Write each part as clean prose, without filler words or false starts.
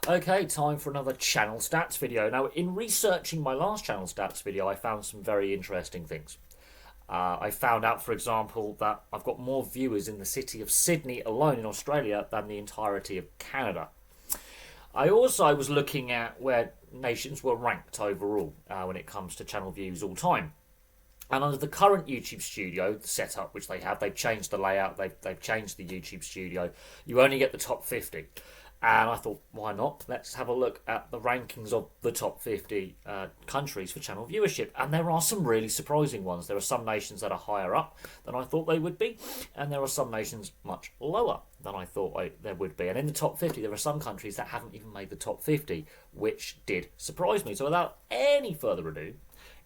Okay, time for another channel stats video. Now, in researching my last channel stats video, I found some very interesting things. I found out, for example, that I've got more viewers in the city of Sydney alone in Australia than the entirety of Canada. I also was looking at where nations were ranked overall when it comes to channel views all time. And under the current YouTube studio the setup, which they have, they've changed the layout, they've changed the YouTube studio. You only get the top 50. And I thought, why not? Let's have a look at the rankings of the top 50 countries for channel viewership. And there are some really surprising ones. There are some nations that are higher up than I thought they would be. And there are some nations much lower than I thought there would be. And in the top 50, there are some countries that haven't even made the top 50, which did surprise me. So without any further ado,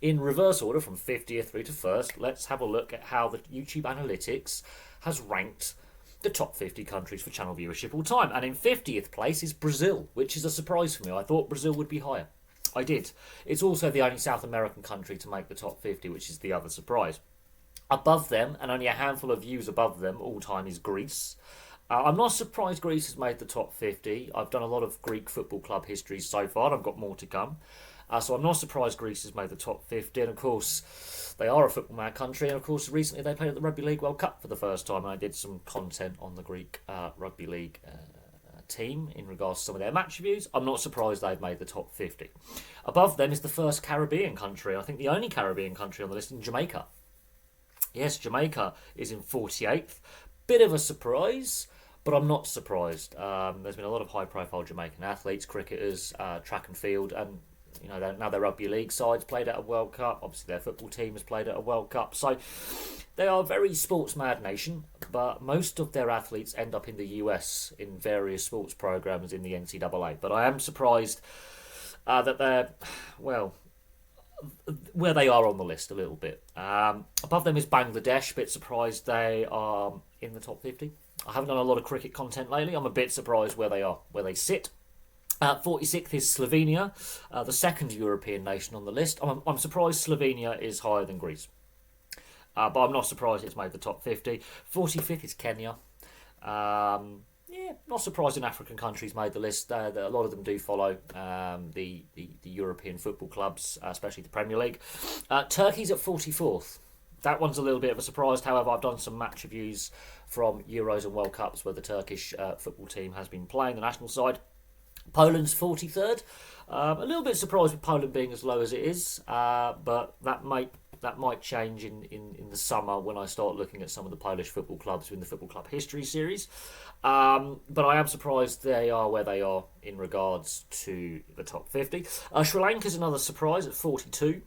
in reverse order from 50th through to 1st, let's have a look at how the YouTube Analytics has ranked the top 50 countries for channel viewership all time. And in 50th place is Brazil, which is a surprise for me. I thought Brazil would be higher. I did. It's also the only South American country to make the top 50, which is the other surprise. Above them, and only a handful of views above them all time, is Greece. I'm not surprised Greece has made the top 50. I've done a lot of Greek football club histories so far, and I've got more to come. So I'm not surprised Greece has made the top 50. And of course, they are a football mad country. And of course, recently they played at the Rugby League World Cup for the first time. And I did some content on the Greek Rugby League team in regards to some of their match reviews. I'm not surprised they've made the top 50. Above them is the first Caribbean country. I think the only Caribbean country on the list is Jamaica. Yes, Jamaica is in 48th. Bit of a surprise, but I'm not surprised. There's been a lot of high-profile Jamaican athletes, cricketers, track and field, and now their rugby league side's played at a World Cup. Obviously, their football team has played at a World Cup. So they are a very sports mad nation, but most of their athletes end up in the US in various sports programs in the NCAA. But I am surprised that they're, well, where they are on the list a little bit. Above them is Bangladesh. Bit surprised they are in the top 50. I haven't done a lot of cricket content lately. I'm a bit surprised where they are, where they sit. 46th is Slovenia, the second European nation on the list. I'm surprised Slovenia is higher than Greece, but I'm not surprised it's made the top 50. 45th is Kenya. Not surprised an African countries made the list. A lot of them do follow the European football clubs, especially the Premier League. Turkey's at 44th. That one's a little bit of a surprise. However, I've done some match reviews from Euros and World Cups where the Turkish football team has been playing, the national side. Poland's 43rd. A little bit surprised with Poland being as low as it is, but that might change in the summer when I start looking at some of the Polish football clubs in the Football Club History series. But I am surprised they are where they are in regards to the top 50. Sri Lanka's another surprise at 42.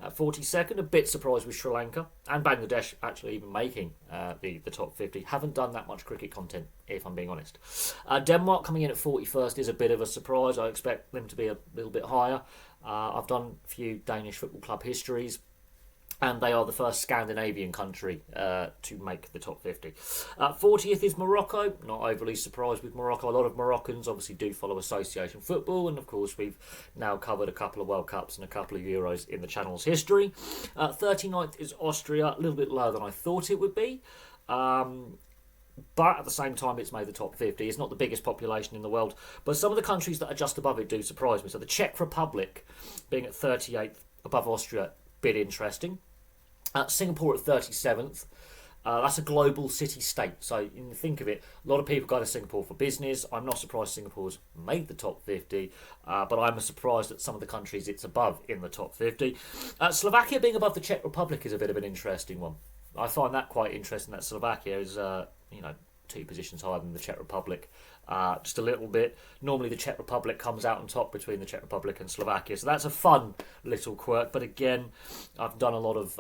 At 42nd, a bit surprised with Sri Lanka and Bangladesh actually even making the top 50. Haven't done that much cricket content, if I'm being honest. Denmark coming in at 41st is a bit of a surprise. I expect them to be a little bit higher. I've done a few Danish football club histories, and they are the first Scandinavian country to make the top 50. 40th is Morocco. Not overly surprised with Morocco. A lot of Moroccans obviously do follow association football, and of course we've now covered a couple of World Cups and a couple of Euros in the channel's history. 39th is Austria, a little bit lower than I thought it would be. But at the same time, it's made the top 50. It's not the biggest population in the world, but some of the countries that are just above it do surprise me. So the Czech Republic being at 38th above Austria, bit interesting. Singapore at 37th. That's a global city-state. So you think of it, a lot of people go to Singapore for business. I'm not surprised Singapore's made the top 50, but I'm surprised at some of the countries it's above in the top 50. Slovakia being above the Czech Republic is a bit of an interesting one. I find that quite interesting that Slovakia is, 2 positions higher than the Czech Republic. Just a little bit. Normally the Czech Republic comes out on top between the Czech Republic and Slovakia. So that's a fun little quirk. But again, I've done a lot of,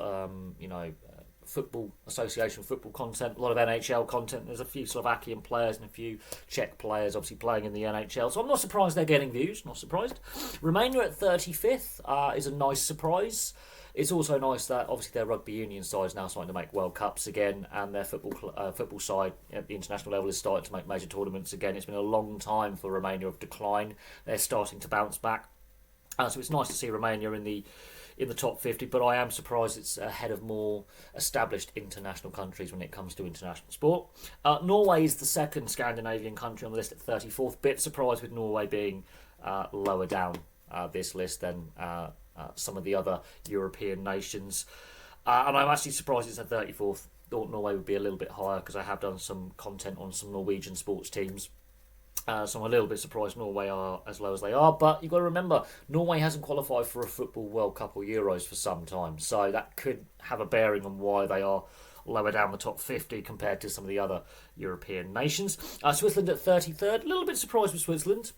football association football content, a lot of NHL content. There's a few Slovakian players and a few Czech players obviously playing in the NHL. So I'm not surprised they're getting views. Not surprised. Romania at 35th is a nice surprise. It's also nice that obviously their rugby union side is now starting to make World Cups again, and their football side at the international level is starting to make major tournaments again. It's been a long time for Romania of decline. They're starting to bounce back. So it's nice to see Romania in the top 50, but I am surprised it's ahead of more established international countries when it comes to international sport. Norway is the second Scandinavian country on the list at 34th. Bit surprised with Norway being lower down this list than some of the other European nations. And I'm actually surprised it's at 34th. Thought Norway would be a little bit higher because I have done some content on some Norwegian sports teams. So I'm a little bit surprised Norway are as low as they are. But you've got to remember, Norway hasn't qualified for a Football World Cup or Euros for some time. So that could have a bearing on why they are lower down the top 50 compared to some of the other European nations. Switzerland at 33rd. A little bit surprised with Switzerland.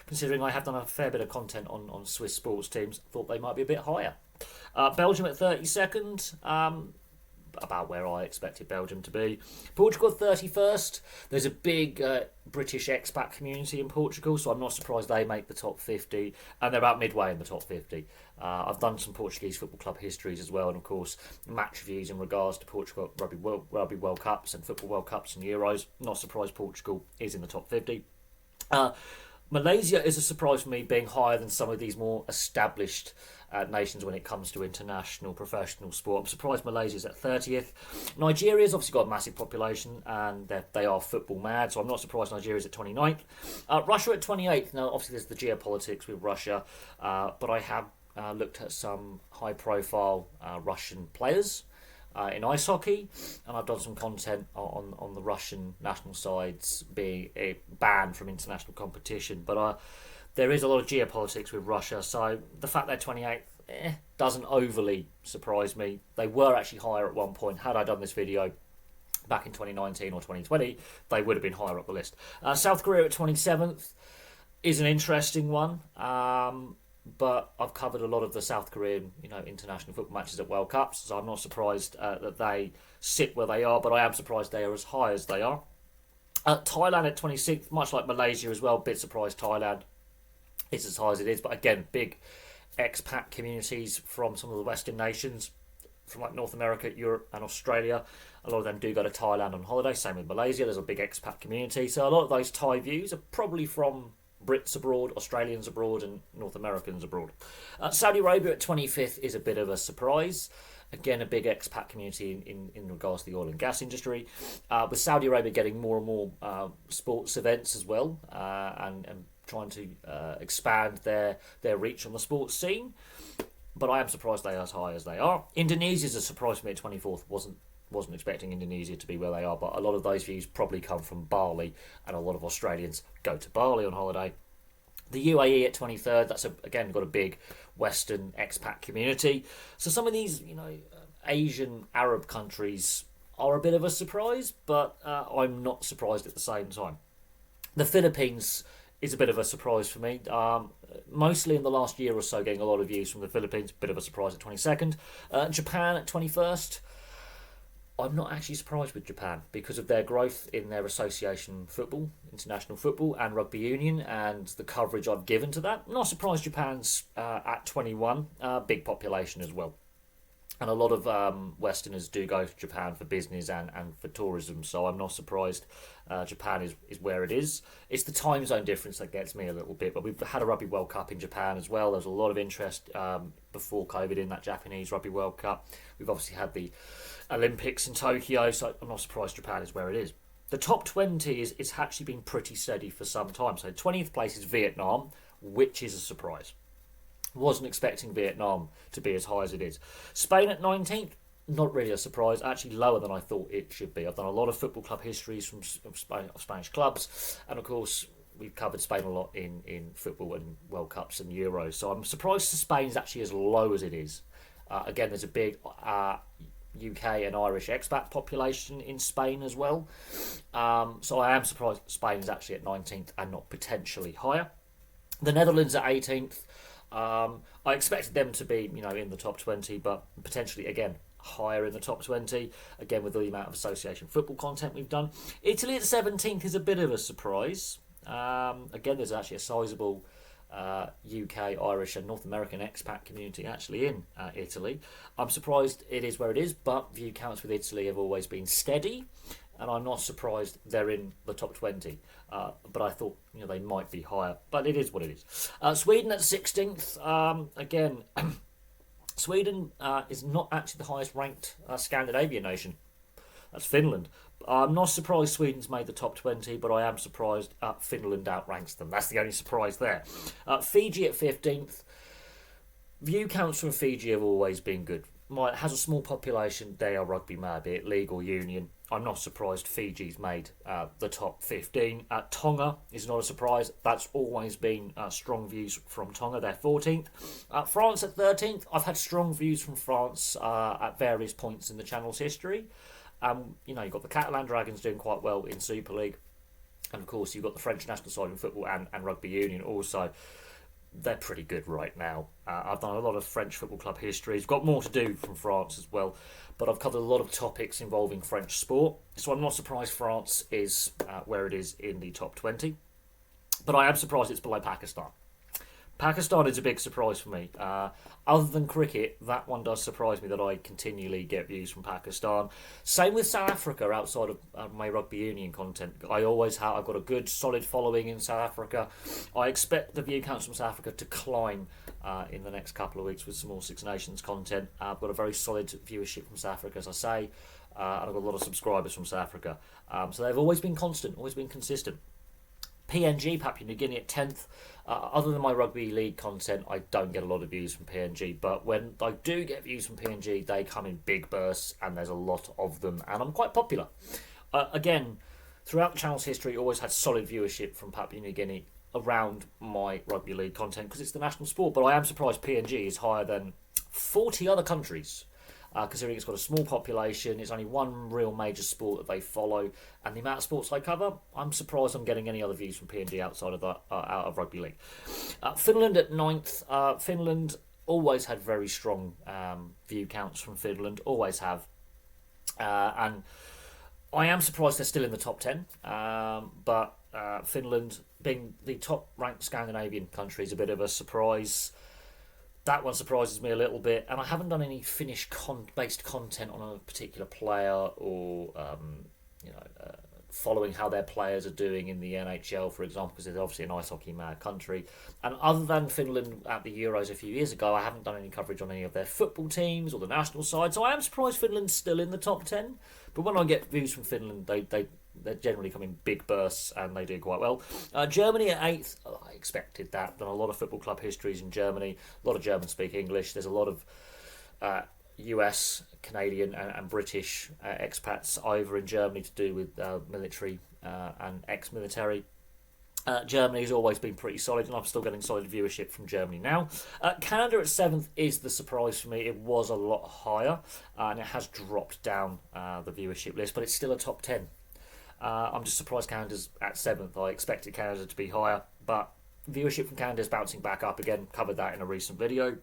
Considering I have done a fair bit of content on Swiss sports teams. Thought they might be a bit higher. Belgium at 32nd. About where I expected Belgium to be. Portugal 31st. There's a big British expat community in Portugal, so I'm not surprised they make the top 50, and they're about midway in the top 50. I've done some Portuguese football club histories as well, and of course match reviews in regards to Portugal Rugby World Cups and Football World Cups and Euros. Not surprised Portugal is in the top 50. Malaysia is a surprise for me, being higher than some of these more established nations when it comes to international professional sport. I'm surprised Malaysia is at 30th. Nigeria's obviously got a massive population and they are football mad, so I'm not surprised Nigeria's at 29th. Russia at 28th. Now, obviously, there's the geopolitics with Russia, but I have looked at some high-profile Russian players in ice hockey, and I've done some content on the Russian national sides being banned from international competition. But there is a lot of geopolitics with Russia, so the fact they're 28th doesn't overly surprise me. They were actually higher at one point. Had I done this video back in 2019 or 2020, they would have been higher up the list. South Korea at 27th is an interesting one. But I've covered a lot of the South Korean, international football matches at World Cups, so I'm not surprised that they sit where they are, but I am surprised they are as high as they are. Thailand at 26th, much like Malaysia as well, bit surprised Thailand is as high as it is, but again, big expat communities from some of the Western nations, from like North America, Europe and Australia. A lot of them do go to Thailand on holiday, same with Malaysia, there's a big expat community, so a lot of those Thai views are probably from Brits abroad, Australians abroad, and North Americans abroad. Saudi Arabia at 25th is a bit of a surprise. Again, a big expat community in regards to the oil and gas industry. With Saudi Arabia getting more and more sports events as well, and trying to expand their reach on the sports scene. But I am surprised they are as high as they are. Indonesia's a surprise for me at 24th. Wasn't expecting Indonesia to be where they are, but a lot of those views probably come from Bali, and a lot of Australians go to Bali on holiday. The UAE at 23rd, that's again got a big Western expat community. So some of these, Asian Arab countries are a bit of a surprise, but I'm not surprised at the same time. The Philippines is a bit of a surprise for me. Mostly in the last year or so, getting a lot of views from the Philippines. Bit of a surprise at 22nd. Japan at 21st. I'm not actually surprised with Japan because of their growth in their association football, international football and rugby union, and the coverage I've given to that. I'm not surprised Japan's at 21, big population as well. And a lot of Westerners do go to Japan for business and for tourism, so I'm not surprised Japan is where it is. It's the time zone difference that gets me a little bit, but we've had a Rugby World Cup in Japan as well. There's a lot of interest before COVID in that Japanese Rugby World Cup. We've obviously had the Olympics in Tokyo, so I'm not surprised Japan is where it is. The top 20 is actually been pretty steady for some time. So 20th place is Vietnam, which is a surprise. Wasn't expecting Vietnam to be as high as it is. Spain at 19th, not really a surprise. Actually lower than I thought it should be. I've done a lot of football club histories from Spanish clubs, and of course we've covered Spain a lot in football and World Cups and Euros. So I'm surprised Spain's actually as low as it is. Again, there's a big UK and Irish expat population in Spain as well. So I am surprised Spain is actually at 19th and not potentially higher. The Netherlands at 18th. I expected them to be, in the top 20, but potentially, again, higher in the top 20, again, with the amount of association football content we've done. Italy at 17th is a bit of a surprise. Again, there's actually a sizable UK, Irish and North American expat community actually in Italy. I'm surprised it is where it is, but view counts with Italy have always been steady. and I'm not surprised they're in the top 20. But I thought they might be higher, but it is what it is. Sweden at 16th. Again, Sweden is not actually the highest ranked Scandinavian nation. That's Finland. I'm not surprised Sweden's made the top 20, but I am surprised Finland outranks them. That's the only surprise there. Fiji at 15th. View counts from Fiji have always been good. It has a small population. They are rugby mad, be it league or union. I'm not surprised Fiji's made the top 15. Tonga is not a surprise. That's always been strong views from Tonga. They're 14th. France at 13th. I've had strong views from France at various points in the channel's history. You've got the Catalan Dragons doing quite well in Super League. And of course, you've got the French national side in football and rugby union also. They're pretty good right now. I've done a lot of French football club histories. Got more to do from France as well, but I've covered a lot of topics involving French sport, so I'm not surprised France is where it is in the top 20, but I am surprised it's below Pakistan. Pakistan is a big surprise for me. Other than cricket, that one does surprise me that I continually get views from Pakistan. Same with South Africa outside of my rugby union content. I always have. I've got a good, solid following in South Africa. I expect the view counts from South Africa to climb in the next couple of weeks with some more Six Nations content. I've got a very solid viewership from South Africa, as I say, and I've got a lot of subscribers from South Africa. So they've always been constant, always been consistent. PNG, Papua New Guinea at 10th. Other than my rugby league content, I don't get a lot of views from PNG, but when I do get views from PNG, they come in big bursts and there's a lot of them, and I'm quite popular. Again, throughout the channel's history, I always had solid viewership from Papua New Guinea around my rugby league content because it's the national sport, but I am surprised PNG is higher than 40 other countries. Considering it's got a small population, it's only one real major sport that they follow, and the amount of sports I cover, I'm surprised I'm getting any other views from PNG outside of that, out of rugby league. Finland at 9th. Finland always had very strong view counts from Finland, always have, and I am surprised they're still in the top 10. But Finland, being the top ranked Scandinavian country, is a bit of a surprise. That one surprises me a little bit, and I haven't done any Finnish-based content on a particular player or following how their players are doing in the NHL, for example, because it's obviously an ice hockey mad country. And other than Finland at the Euros a few years ago, I haven't done any coverage on any of their football teams or the national side, so I am surprised Finland's still in the top 10. But when I get views from Finland, they generally come in big bursts and they do quite well. Germany at 8th, I expected that. Done a lot of football club histories in Germany. A lot of Germans speak English. There's a lot of US, Canadian and British expats over in Germany to do with military and ex-military. Germany has always been pretty solid, and I'm still getting solid viewership from Germany now. Canada at 7th is the surprise for me. It was a lot higher, and it has dropped down the viewership list, but it's still a top 10. I'm just surprised Canada's at 7th. I expected Canada to be higher, but viewership from Canada is bouncing back up again. Covered that in a recent video.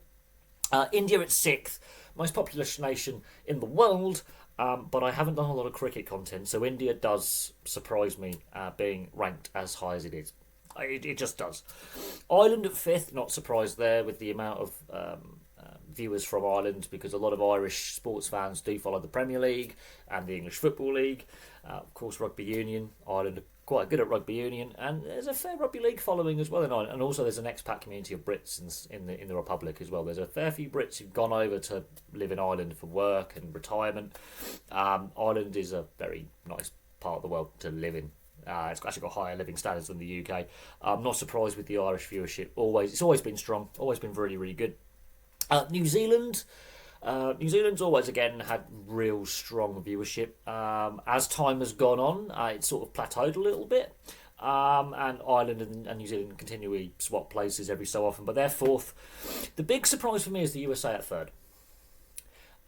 India at 6th, most populous nation in the world, but I haven't done a lot of cricket content, so India does surprise me being ranked as high as it is. It just does. Ireland at 5th, not surprised there with the amount of viewers from Ireland, because a lot of Irish sports fans do follow the Premier League and the English Football League. Of course, rugby union. Ireland are quite good at rugby union, and there's a fair rugby league following as well in Ireland. And also, there's an expat community of Brits in the Republic as well. There's a fair few Brits who've gone over to live in Ireland for work and retirement. Ireland is a very nice part of the world to live in. It's actually got higher living standards than the UK. I'm not surprised with the Irish viewership. It's always been strong. Always been really, really good. New Zealand. New Zealand's always, again, had real strong viewership. As time has gone on, it's sort of plateaued a little bit. And Ireland and New Zealand continually swap places every so often, but they're 4th. The big surprise for me is the USA at 3rd.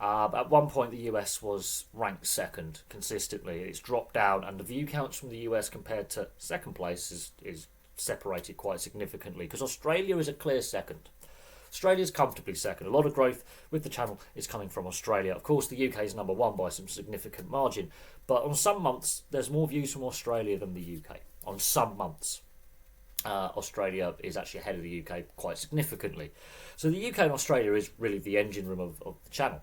At one point, the US was ranked 2nd consistently. It's dropped down, and the view counts from the US compared to 2nd place is separated quite significantly, because Australia is a clear 2nd. Australia's comfortably 2nd. A lot of growth with the channel is coming from Australia. Of course, the UK is number 1 by some significant margin, but on some months, there's more views from Australia than the UK. On some months, Australia is actually ahead of the UK quite significantly. So the UK and Australia is really the engine room of the channel.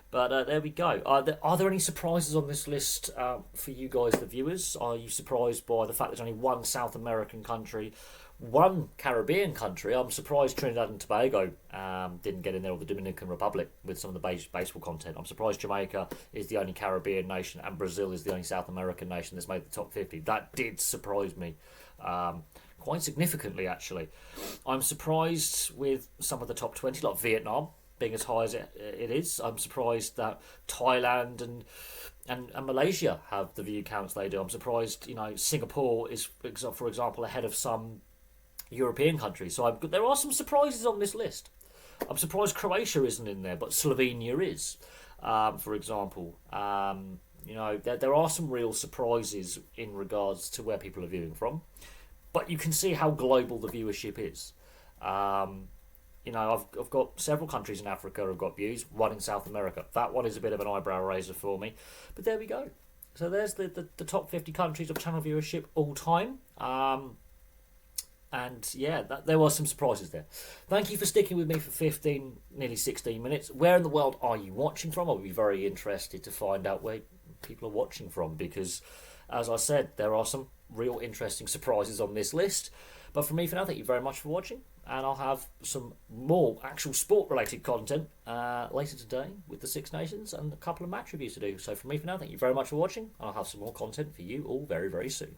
But there we go. Are there any surprises on this list for you guys, the viewers? Are you surprised by the fact there's only one South American country, one Caribbean country? I'm surprised Trinidad and Tobago didn't get in there, or the Dominican Republic, with some of the baseball content. I'm surprised Jamaica is the only Caribbean nation and Brazil is the only South American nation that's made the top 50. That did surprise me. Quite significantly, actually. I'm surprised with some of the top 20, like Vietnam being as high as it is. I'm surprised that Thailand and Malaysia have the view counts they do. I'm surprised, Singapore is, for example, ahead of some European countries. So there are some surprises on this list. I'm surprised Croatia isn't in there, but Slovenia is, for example. There are some real surprises in regards to where people are viewing from. But you can see how global the viewership is. I've got several countries in Africa who've got views, one in South America. That one is a bit of an eyebrow raiser for me. But there we go. So there's the top 50 countries of channel viewership all time. There were some surprises there. Thank you for sticking with me for 15, nearly 16 minutes. Where in the world are you watching from? I'll be very interested to find out where people are watching from, because, as I said, there are some real interesting surprises on this list. But for me, for now, thank you very much for watching, and I'll have some more actual sport-related content later today with the Six Nations and a couple of match reviews to do. So for me, for now, thank you very much for watching, and I'll have some more content for you all very, very soon.